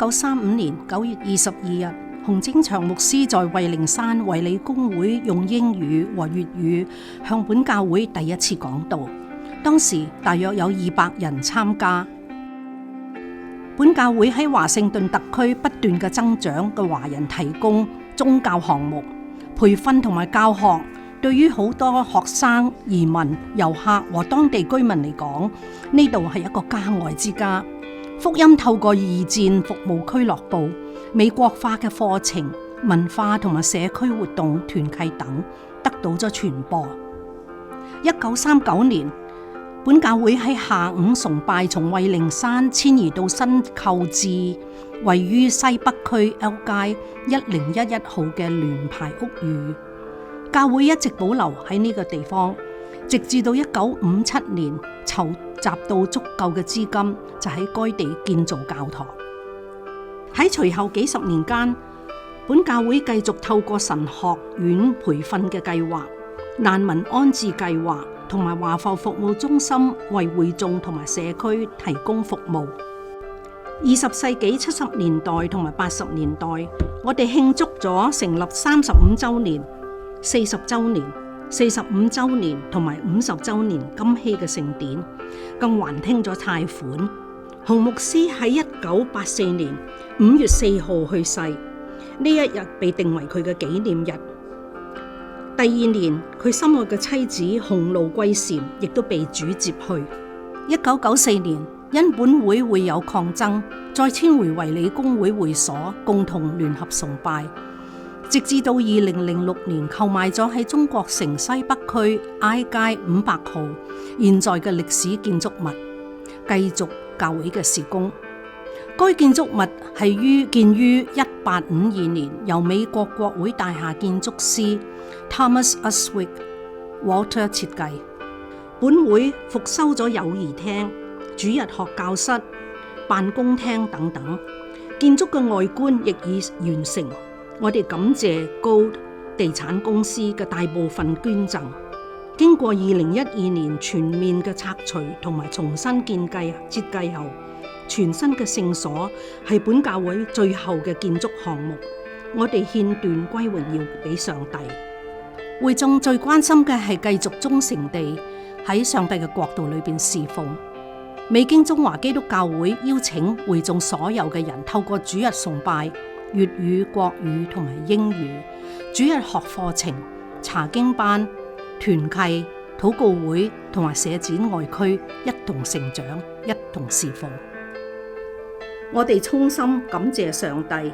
1935年9月22日，洪正祥牧師在惠靈山衛理公會用英語和粵語向本教會第一次講道，當時大約有200人參加。本教會喺華盛頓特區不斷嘅增長嘅華人提供宗教項目、培訓同埋教學，對於好多學生、移民、遊客和當地居民嚟講，呢度係一個家外之家。福音透過義戰服務俱樂部、美國化嘅課程、文化同埋社區活動團契等得到咗傳播。1939年，本教會喺下午崇拜從惠靈山遷移到新購置位於西北區 L 街1011號嘅聯排屋宇。教會一直保留喺呢個地方，直至到1957年籌集到足夠嘅資金，就喺該地建造教堂。喺隨後幾十年間，本教會繼續透過神學院培訓嘅計劃、難民安置計劃同埋華埠服務中心，為會眾同埋社區提供服務。20世紀70年代同埋80年代，我哋慶祝咗成立35週年、40週年、45週年同埋50週年金禧嘅盛典，更還聽咗貸款。洪牧師喺1984年5月4號去世，呢一日被定為佢嘅紀念日。第二年，佢心愛嘅妻子洪盧桂嬋亦都被主接去。1994年，因本會會有抗爭，再遷回衛理公會會所，共同聯合崇拜。直至到2006年購買咗喺中國城西北區 I 街500號現在嘅歷史建築物，繼續教會嘅事工。該建築物係建於1852年，由美國國會大廈建築師 Thomas Uswig Walter 設計。本會復修咗友誼廳、主日學教室、辦公廳等等，建築嘅外觀亦已完成。我哋感謝 Gold 地產公司嘅大部分捐贈。經過2012年全面嘅拆除同埋重新設計後，全新嘅聖所係本教會最後嘅建築項目。我哋獻斷歸榮耀俾上帝。會眾最關心嘅係繼續忠誠地喺上帝嘅國度裏邊侍奉。未經中華基督教會邀請會眾所有嘅人透過主日崇拜、粵語、國語同埋英語、主日學課程、查經班、團契、禱告會同埋社展外區一同成長，一同侍奉。我哋衷心感謝上帝。